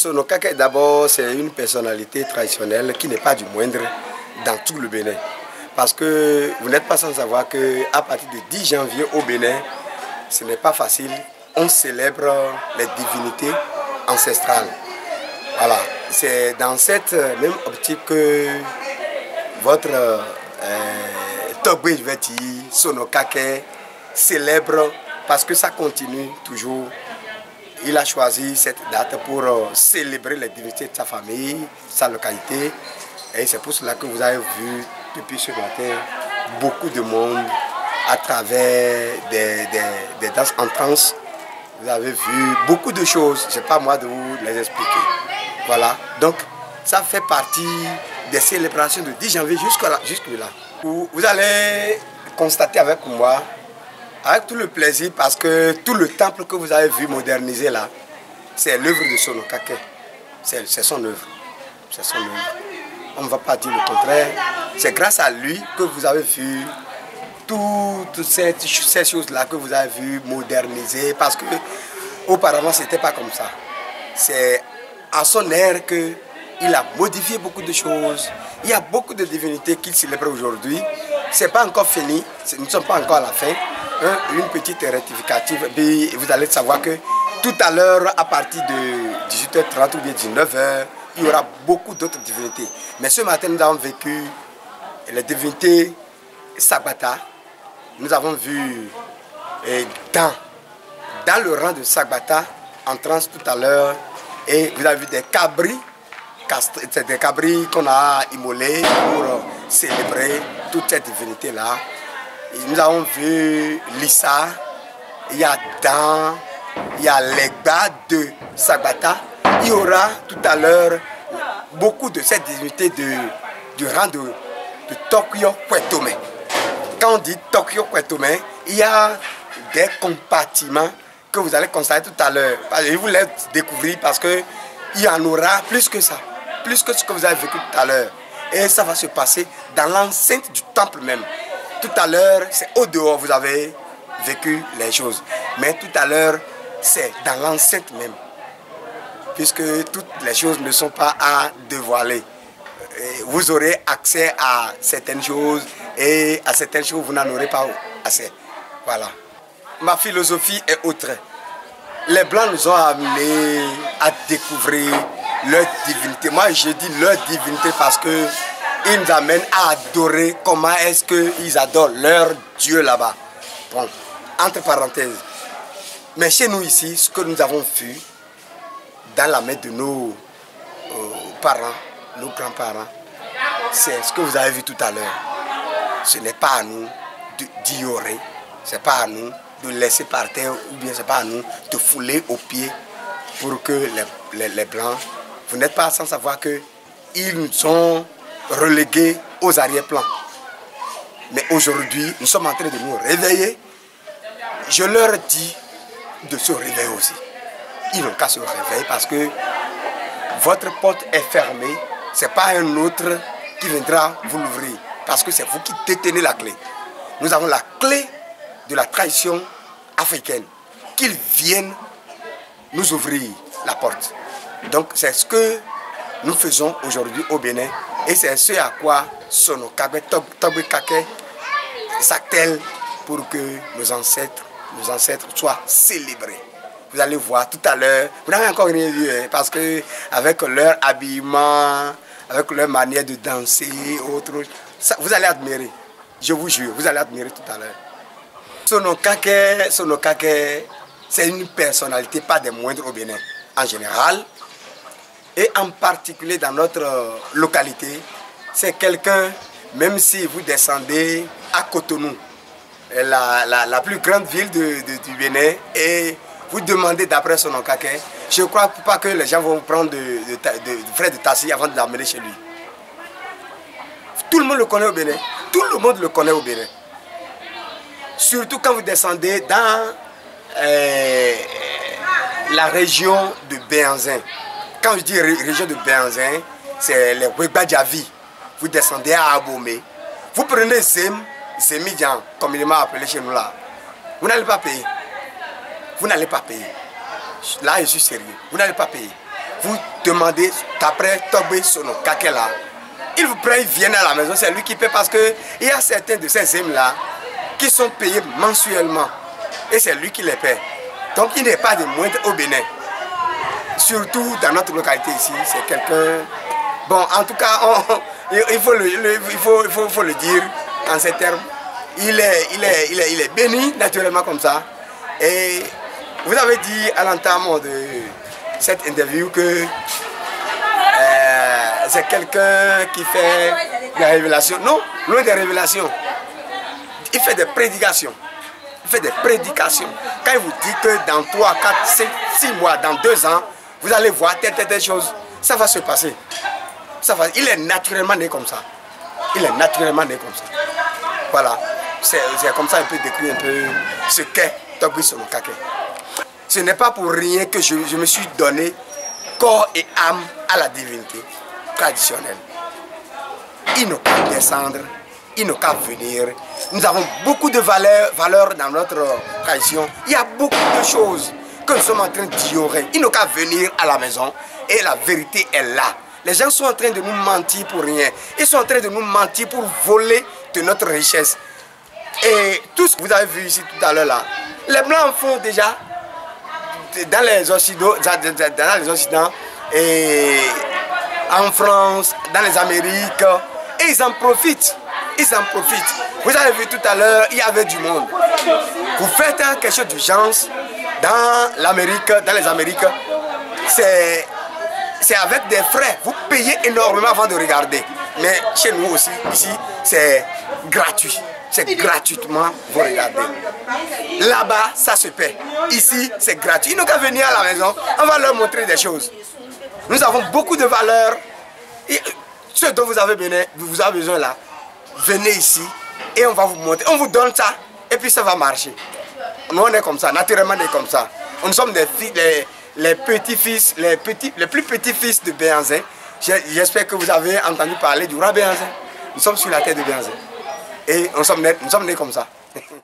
Sonokake, d'abord, c'est une personnalité traditionnelle qui n'est pas du moindre dans tout le Bénin. Parce que vous n'êtes pas sans savoir qu'à partir du 10 janvier au Bénin, ce n'est pas facile. On célèbre les divinités ancestrales. Voilà, c'est dans cette même optique que votre Togbe, je vais dire, Sonokake, célèbre parce que ça continue toujours. Il a choisi cette date pour célébrer les divinités de sa famille, sa localité. Et c'est pour cela que vous avez vu depuis ce matin beaucoup de monde à travers des danses en transe. Vous avez vu beaucoup de choses. Ce n'est pas moi de vous les expliquer. Voilà. Donc, ça fait partie des célébrations de 10 janvier jusque-là. Vous allez constater avec moi, avec tout le plaisir, parce que tout le temple que vous avez vu moderniser là, c'est l'œuvre de Sonokake. C'est son œuvre. C'est son œuvre. On ne va pas dire le contraire. C'est grâce à lui que vous avez vu toutes ces choses-là que vous avez vu moderniser. Parce que auparavant, ce n'était pas comme ça. C'est à son ère qu'il a modifié beaucoup de choses. Il y a beaucoup de divinités qu'il célèbre aujourd'hui. Ce n'est pas encore fini. Nous ne sommes pas encore à la fin. Une petite rectificative, vous allez savoir que tout à l'heure, à partir de 18h30 ou bien 19h, il y aura beaucoup d'autres divinités. Mais ce matin, nous avons vécu les divinités Sagbata. Nous avons vu dans le rang de Sagbata, en transe tout à l'heure, et vous avez vu des cabris qu'on a immolés pour célébrer toutes ces divinités-là. Nous avons vu Lissa, il y a Dan, il y a Legba de Sagbata. Il y aura tout à l'heure beaucoup de ces divinités du rang de Tokyo Kwetome. Quand on dit Tokyo Kwetome, il y a des compartiments que vous allez constater tout à l'heure. Je vous laisse découvrir parce qu'il y en aura plus que ça, plus que ce que vous avez vécu tout à l'heure. Et ça va se passer dans l'enceinte du temple même. Tout à l'heure, c'est au dehors vous avez vécu les choses. Mais tout à l'heure, c'est dans l'enceinte même. Puisque toutes les choses ne sont pas à dévoiler. Vous aurez accès à certaines choses et à certaines choses, vous n'en aurez pas assez. Voilà. Ma philosophie est autre. Les Blancs nous ont amenés à découvrir leur divinité. Moi, je dis leur divinité parce que ils nous amènent à adorer comment est-ce qu'ils adorent leur Dieu là-bas. Bon, entre parenthèses. Mais chez nous ici, ce que nous avons vu dans la main de nos parents, nos grands-parents, c'est ce que vous avez vu tout à l'heure. Ce n'est pas à nous d'ignorer, ce n'est pas à nous de laisser par terre, ou bien ce n'est pas à nous de fouler aux pieds pour que les Blancs, vous n'êtes pas sans savoir qu'ils nous ont relégués aux arrière-plans. Mais aujourd'hui, nous sommes en train de nous réveiller. Je leur dis de se réveiller aussi. Ils n'ont qu'à se réveiller parce que votre porte est fermée. Ce n'est pas un autre qui viendra vous l'ouvrir. Parce que c'est vous qui détenez la clé. Nous avons la clé de la tradition africaine. Qu'ils viennent nous ouvrir la porte. Donc c'est ce que nous faisons aujourd'hui au Bénin. Et c'est ce à quoi Sonokake, Togbe Kake s'attelle pour que nos ancêtres soient célébrés. Vous allez voir tout à l'heure, vous n'avez encore rien vu, hein, parce que avec leur habillement, avec leur manière de danser, autre, ça, vous allez admirer. Je vous jure, vous allez admirer tout à l'heure. Sonokake, c'est une personnalité pas des moindres au Bénin en général. Et en particulier dans notre localité, c'est quelqu'un, même si vous descendez à Cotonou, la plus grande ville du Bénin, et vous demandez d'après Sonokake, je ne crois pas que les gens vont prendre de frais de taxi avant de l'amener chez lui. Tout le monde le connaît au Bénin. Tout le monde le connaît au Bénin. Surtout quand vous descendez dans la région de Béhanzin. Quand je dis région de Béhanzin, c'est les Webadjavi. Vous descendez à Abomey. Vous prenez Zemidian, comme il m'a appelé chez nous là. Vous n'allez pas payer. Vous n'allez pas payer. Là, je suis sérieux. Vous n'allez pas payer. vous demandez d'après Togbe Sono Kakela. Il vous prend, ils viennent à la maison, c'est lui qui paie parce qu'il y a certains de ces aimes-là qui sont payés mensuellement. Et c'est lui qui les paie. Donc il n'est pas de moindre au Bénin. Surtout dans notre localité ici, c'est quelqu'un... Bon, en tout cas, il faut le dire en ces termes. Il est béni naturellement comme ça. Et vous avez dit à l'entame de cette interview que c'est quelqu'un qui fait des révélations. Non, loin des révélations. Il fait des prédications. Il fait des prédications. Quand il vous dit que dans 3, 4, 5, 6 mois, dans 2 ans, vous allez voir telle chose, ça va se passer. Il est naturellement né comme ça. Il est naturellement né comme ça. Voilà. C'est comme ça un peu décrire un peu ce qu'est Togbe Sono Kake. Ce n'est pas pour rien que je me suis donné corps et âme à la divinité traditionnelle. Il n'a qu'à descendre, il n'a qu'à venir. Nous avons beaucoup de valeurs dans notre tradition. Il y a beaucoup de choses que nous sommes en train d'ignorer. Il n'a qu'à venir à la maison et la vérité est là. Les gens sont en train de nous mentir pour rien. Ils sont en train de nous mentir pour voler de notre richesse. Et tout ce que vous avez vu ici tout à l'heure là, les Blancs font déjà dans les Occidentaux, et en France, dans les Amériques, et ils en profitent. Ils en profitent. Vous avez vu tout à l'heure, il y avait du monde. Vous faites quelque chose d'urgence dans l'Amérique, dans les Amériques, c'est avec des frais. Vous payez énormément avant de regarder. Mais chez nous aussi, ici, c'est gratuit. C'est gratuitement, vous regardez. Là-bas, ça se paie. Ici, c'est gratuit. Ils n'ont qu'à venir à la maison, on va leur montrer des choses. Nous avons beaucoup de valeurs. Et ce dont vous avez besoin là, venez ici et on va vous montrer. On vous donne ça et puis ça va marcher. Nous, on est comme ça, naturellement, on est comme ça. Nous sommes les petits-fils, les plus petits-fils de Béhanzin. J'espère que vous avez entendu parler du roi Béhanzin. Nous sommes sur la terre de Béhanzin. Et nous sommes nés comme ça.